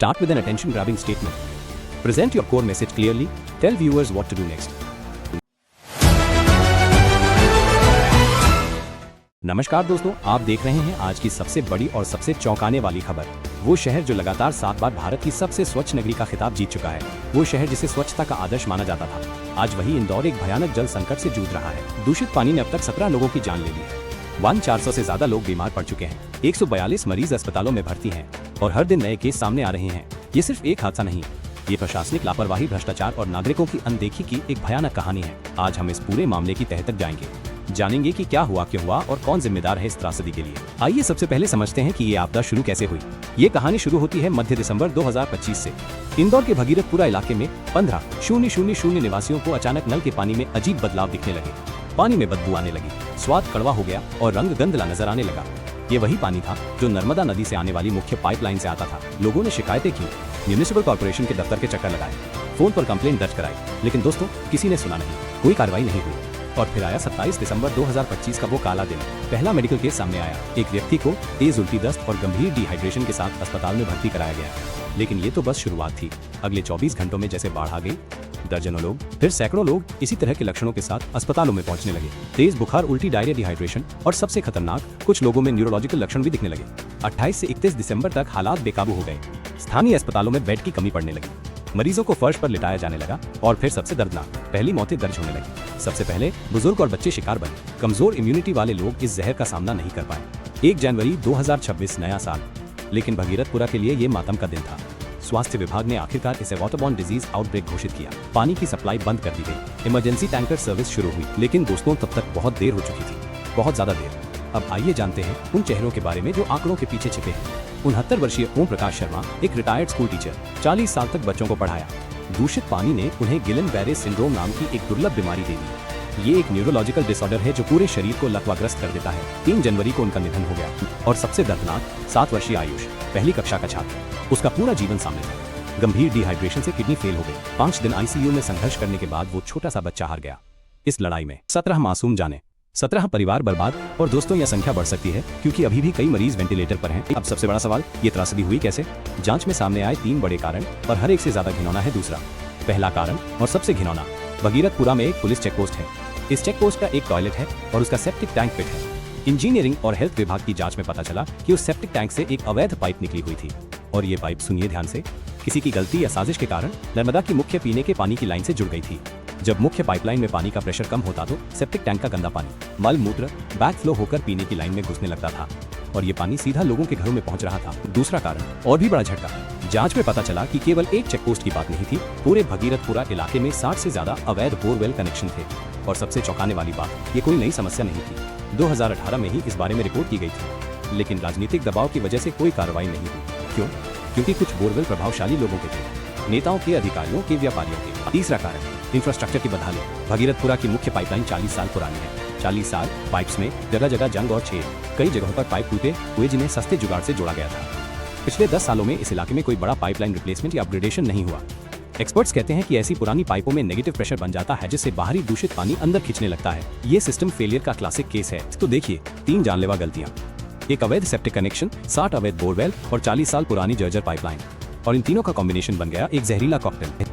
Start with an attention-grabbing statement. Present your core message clearly. Tell viewers what to do next. नमस्कार दोस्तों, आप देख रहे हैं आज की सबसे बड़ी और सबसे चौंकाने वाली खबर। वो शहर जो लगातार 7 बार भारत की सबसे स्वच्छ नगरी का खिताब जीत चुका है, वो शहर जिसे स्वच्छता का आदर्श माना जाता था, आज वही इंदौर एक भयानक जल संकट से जूझ रहा है। दूषित पानी ने अब तक 17 लोगों की जान ले ली है। 400 से ज्यादा लोग बीमार पड़ चुके हैं। 142 मरीज अस्पतालों में भर्ती हैं और हर दिन नए केस सामने आ रहे हैं। ये सिर्फ एक हादसा नहीं, ये प्रशासनिक लापरवाही, भ्रष्टाचार और नागरिकों की अनदेखी की एक भयानक कहानी है। आज हम इस पूरे मामले की तह तक जानेंगे कि क्या हुआ, क्यों हुआ और कौन जिम्मेदार है इस त्रासदी के लिए। आइए सबसे पहले समझते हैं कि ये आपदा शुरू कैसे हुई। ये कहानी शुरू होती है मध्य दिसंबर 2025 से। इंदौर के भगीरथपुरा इलाके में 15,000 निवासियों को अचानक नल के पानी में अजीब बदलाव दिखने लगे। पानी में बदबू आने लगी, स्वाद कड़वा हो गया और रंग गंधला नजर आने लगा। ये वही पानी था जो नर्मदा नदी से आने वाली मुख्य पाइपलाइन से आता था। लोगों ने शिकायतें की, म्यूनिसिपल कॉर्पोरेशन के दफ्तर के चक्कर लगाए, फोन पर कंप्लेंट दर्ज कराई, लेकिन दोस्तों किसी ने सुना नहीं, कोई कार्रवाई नहीं हुई। और फिर आया 27 दिसंबर 2025 का वो काला दिन। पहला मेडिकल केस सामने आया। एक व्यक्ति को तेज उल्टी, दस्त और गंभीर डिहाइड्रेशन के साथ अस्पताल में भर्ती कराया गया। लेकिन ये तो बस शुरुआत थी। अगले 24 घंटों में जैसे बाढ़ आ गई, दर्जनों लोग, फिर सैकड़ों लोग इसी तरह के लक्षणों के साथ अस्पतालों में पहुंचने लगे। तेज बुखार, उल्टी, डायरिया, डिहाइड्रेशन और सबसे खतरनाक, कुछ लोगों में न्यूरोलॉजिकल लक्षण भी दिखने लगे। 28 से 31 दिसंबर तक हालात बेकाबू हो गए। स्थानीय अस्पतालों में बेड की कमी पड़ने लगी, मरीजों को फर्श पर लिटाया जाने लगा और फिर सबसे दर्दनाक, पहली मौतें दर्ज होने लगी। सबसे पहले बुजुर्ग और बच्चे शिकार बने। कमजोर इम्यूनिटी वाले लोग इस जहर का सामना नहीं कर पाए। 1 जनवरी 2026 नया साल, लेकिन भगीरथपुरा के लिए ये मातम का दिन था। स्वास्थ्य विभाग ने आखिरकार इसे वाटरबॉर्न डिजीज आउटब्रेक घोषित किया। पानी की सप्लाई बंद कर दी गई। इमरजेंसी टैंकर सर्विस शुरू हुई, लेकिन दोस्तों तब तक बहुत देर हो चुकी थी, बहुत ज्यादा देर। अब आइए जानते हैं उन चेहरों के बारे में जो आंकड़ों के पीछे छिपे हैं। 69 वर्षीय ओम प्रकाश शर्मा, एक रिटायर्ड स्कूल टीचर, 40 साल तक बच्चों को पढ़ाया। दूषित पानी ने उन्हें गिलन-बैरे सिंड्रोम नाम की एक दुर्लभ बीमारी दे दी। ये एक न्यूरोलॉजिकल डिसऑर्डर है जो पूरे शरीर को लकवाग्रस्त कर देता है। 3 जनवरी को उनका निधन हो गया। और सबसे दर्दनाक, 7 वर्षीय आयुष, पहली कक्षा का छात्र, उसका पूरा जीवन सामने था। गंभीर डिहाइड्रेशन से किडनी फेल हो गई। 5 दिन आईसीयू में संघर्ष करने के बाद वो छोटा सा बच्चा हार गया। इस लड़ाई में 17 मासूम जाने, 17 परिवार बर्बाद। और दोस्तों यह संख्या बढ़ सकती है क्योंकि अभी भी कई मरीज वेंटिलेटर पर हैं। अब सबसे बड़ा सवाल, ये त्रासदी हुई कैसे? जांच में सामने आए 3 बड़े कारण और हर एक से ज्यादा घिनौना है दूसरा। पहला कारण और सबसे घिनौना, भगीरथपुरा में एक पुलिस चेकपोस्ट है। इस चेकपोस्ट का एक टॉयलेट है और उसका सेप्टिक टैंक फिट है। इंजीनियरिंग और हेल्थ विभाग की जांच में पता चला कि उस सेप्टिक टैंक से एक अवैध पाइप निकली हुई थी। और ये पाइप, सुनिए ध्यान से, किसी की गलती या साजिश के कारण नर्मदा की मुख्य पीने के पानी की लाइन से जुड़ गई थी। जब मुख्य पाइपलाइन में पानी का प्रेशर कम होता तो सेप्टिक टैंक का गंदा पानी मल मूत्र बैक फ्लो होकर पीने की लाइन में घुसने लगता था और ये पानी सीधा लोगों के घरों में पहुंच रहा था। दूसरा कारण और भी बड़ा झटका, जांच में पता चला कि केवल एक चेकपोस्ट की बात नहीं थी, पूरे भगीरथपुरा इलाके में 60 से ज्यादा अवैध बोरवेल कनेक्शन थे। और सबसे चौंकाने वाली बात, ये कोई नई समस्या नहीं थी। 2018 में ही इस बारे में रिपोर्ट की गई थी, लेकिन राजनीतिक दबाव की वजह से कोई कार्रवाई नहीं हुई। क्यों? क्योंकि कुछ बोरवेल प्रभावशाली लोगों के थे, नेताओं के, अधिकारियों के, व्यापारियों के। तीसरा कारण, इंफ्रास्ट्रक्चर की बदहाली। भगीरथपुरा की मुख्य पाइपलाइन 40 साल पुरानी है। 40 साल पाइप्स में जगह जगह जंग और छेद, कई जगहों पर पाइप टूटे हुए जिन्हें सस्ते जुगाड़ से जोड़ा गया था। पिछले 10 सालों में इस इलाके में कोई बड़ा पाइपलाइन रिप्लेसमेंट या अपग्रेडेशन नहीं हुआ। एक्सपर्ट्स कहते हैं कि ऐसी पुरानी पाइपों में नेगेटिव प्रेशर बन जाता है जिससे बाहरी दूषित पानी अंदर खींचने लगता है। ये सिस्टम फेलियर का क्लासिक केस है। तो देखिए, 3 जानलेवा गलतियां, एक अवैध सेप्टिक कनेक्शन, 60 अवैध बोरवेल और 40 साल पुरानी जर्जर पाइपलाइन, और इन तीनों का कॉम्बिनेशन बन गया एक जहरीला कॉकटेल।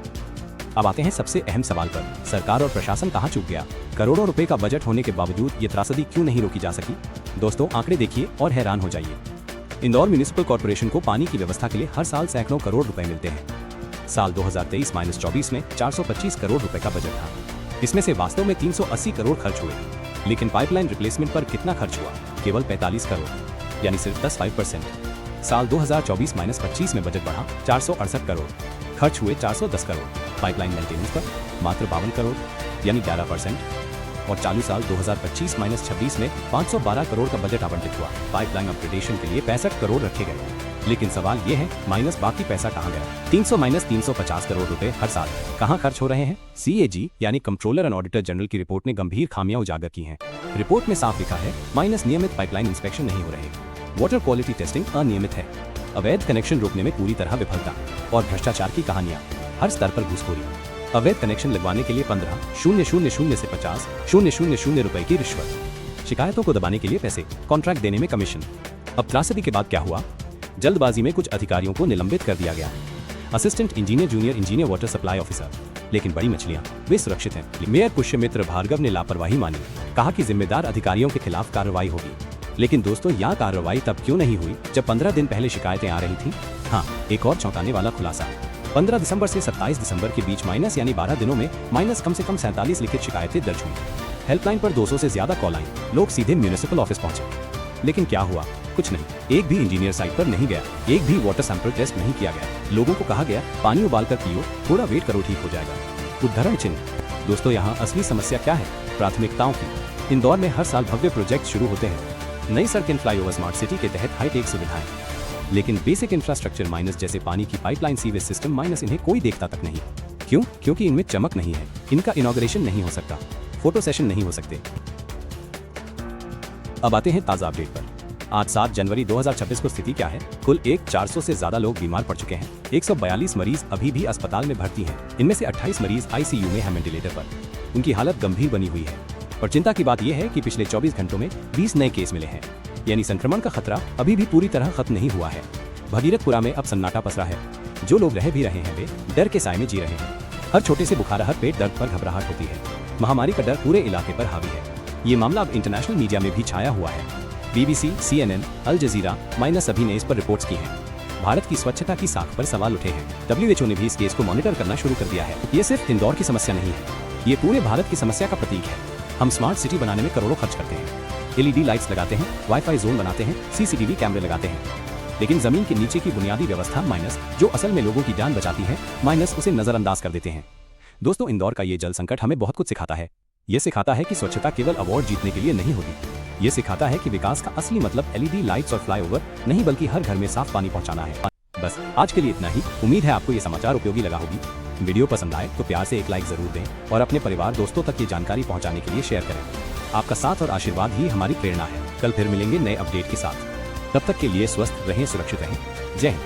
अब आते हैं सबसे अहम सवाल पर, सरकार और प्रशासन कहां चूक गया? करोड़ों रुपए का बजट होने के बावजूद ये त्रासदी क्यों नहीं रोकी जा सकी? दोस्तों आंकड़े देखिए और हैरान हो जाइए। इंदौर म्यूनिसिपल कॉर्पोरेशन को पानी की व्यवस्था के लिए हर साल सैकड़ों करोड़ रुपए मिलते हैं। साल 2023-24 में 425 करोड़ रुपए का बजट था। इसमें से वास्तव में 380 करोड़ खर्च हुए, लेकिन पाइपलाइन रिप्लेसमेंट पर कितना खर्च हुआ? केवल 45 करोड़, यानी सिर्फ 10-5%। साल 2024-25 में बजट बढ़ा 468 करोड़, खर्च हुए 410 करोड़। पाइपलाइन मेंटेनेंस पर मात्र 52 करोड़, यानी 11%। और चालू साल 2025-26 में 512 करोड़ का बजट आवंटित हुआ। पाइपलाइन अपग्रेडेशन के लिए 65 करोड़ रखे गए। लेकिन सवाल ये है, माइनस बाकी पैसा कहाँ गया? 300-350 करोड़ रुपए हर साल कहाँ खर्च हो रहे हैं? CAG यानी कंट्रोलर एंड ऑडिटर जनरल की रिपोर्ट ने गंभीर खामियां उजागर की हैं। रिपोर्ट में साफ लिखा है, माइनस नियमित पाइपलाइन इंस्पेक्शन नहीं हो रहे, वाटर क्वालिटी टेस्टिंग अनियमित है, अवैध कनेक्शन रोकने में पूरी तरह विफलता और भ्रष्टाचार की कहानियां, हर स्तर पर घूसखोरी। अवैध कनेक्शन लगवाने के लिए 15,000 से 50,000 रुपए की रिश्वत, शिकायतों को दबाने के लिए पैसे, कॉन्ट्रैक्ट देने में कमीशन। अब त्रासदी के बाद क्या हुआ? जल्दबाजी में कुछ अधिकारियों को निलंबित कर दिया गया। Assistant engineer, junior engineer, water supply officer, लेकिन बड़ी मछलियां वे सुरक्षित हैं। मेयर पुष्यमित्र भार्गव ने लापरवाही मानी, कहा कि जिम्मेदार अधिकारियों के खिलाफ कार्रवाई होगी। लेकिन दोस्तों, यहाँ कार्रवाई तब क्यों नहीं हुई जब 15 दिन पहले शिकायतें आ रही थी? हाँ, एक और चौंकाने वाला खुलासा। 15 दिसंबर से 27 दिसंबर के बीच माइनस यानी 12 दिनों में माइनस कम से कम 47 लिखित शिकायतें दर्ज हुई। हेल्पलाइन पर 200 से ज्यादा कॉल आई। लोग सीधे म्यूनिसिपल ऑफिस पहुंचे। लेकिन क्या हुआ? कुछ नहीं। एक भी इंजीनियर साइट पर नहीं गया, एक भी वाटर सैंपल टेस्ट नहीं किया गया। लोगों को कहा गया पानी उबाल कर पियो, थोड़ा वेट करो, ठीक हो जाएगा। उद्धरण चिन्ह। दोस्तों, यहाँ असली समस्या क्या है? प्राथमिकताओं की। इंदौर में हर साल भव्य प्रोजेक्ट शुरू होते हैं। नई सड़कें, फ्लाईओवर, स्मार्ट सिटी के तहत हाईटेक सुविधाएं, लेकिन बेसिक इंफ्रास्ट्रक्चर माइनस, जैसे पानी की पाइपलाइन, सीवेज सिस्टम माइनस, इन्हें कोई देखता तक नहीं। क्यों? क्योंकि इनमें चमक नहीं है। इनका इनॉग्रेशन नहीं हो सकता, फोटो सेशन नहीं हो सकते। अब आते हैं ताजा अपडेट पर। आज 7 जनवरी 2026 को स्थिति क्या है? कुल 400 से ज्यादा लोग बीमार पड़ चुके हैं। 142 मरीज अभी भी अस्पताल में भर्ती हैं। इनमें से 28 मरीज आईसीयू में हैं, वेंटिलेटर पर। उनकी हालत गंभीर बनी हुई है। और चिंता की बात यह है कि पिछले 24 घंटों में 20 नए केस मिले हैं, यानी संक्रमण का खतरा अभी भी पूरी तरह खत्म नहीं हुआ है। भगीरथपुरा में अब सन्नाटा पसरा है। जो लोग रह भी रहे हैं वे डर के साए में जी रहे हैं। हर छोटे से बुखार, हर पेट दर्द पर घबराहट होती है। महामारी का डर पूरे इलाके पर हावी है। ये मामला अब इंटरनेशनल मीडिया में भी छाया हुआ है। BBC, CNN, अल जजीरा माइनस सभी ने इस पर रिपोर्ट्स की हैं। भारत की स्वच्छता की साख पर सवाल उठे हैं। WHO ने भी इस केस को मॉनिटर करना शुरू कर दिया है। ये सिर्फ इंदौर की समस्या नहीं है, ये पूरे भारत की समस्या का प्रतीक है। हम स्मार्ट सिटी बनाने में करोड़ों खर्च करते हैं, LED लाइट्स लगाते हैं, वाईफाई जोन बनाते हैं, CCTV कैमरे लगाते हैं, लेकिन जमीन के नीचे की बुनियादी व्यवस्था माइनस, जो असल में लोगों की जान बचाती है, माइनस, उसे नजरअंदाज कर देते हैं। दोस्तों, इंदौर का ये जल संकट हमें बहुत कुछ सिखाता है। ये सिखाता है कि स्वच्छता केवल अवार्ड जीतने के लिए नहीं होती। ये सिखाता है कि विकास का असली मतलब LED लाइट्स और फ्लाईओवर नहीं, बल्कि हर घर में साफ पानी पहुंचाना है। बस आज के लिए इतना ही। उम्मीद है आपको ये समाचार उपयोगी लगा होगी। वीडियो पसंद आए तो प्यार से एक लाइक जरूर दें और अपने परिवार दोस्तों तक ये जानकारी पहुंचाने के लिए शेयर करें। आपका साथ और आशीर्वाद ही हमारी प्रेरणा है। कल फिर मिलेंगे नए अपडेट के साथ। तब तक के लिए स्वस्थ रहें, सुरक्षित रहें। जय हिंद।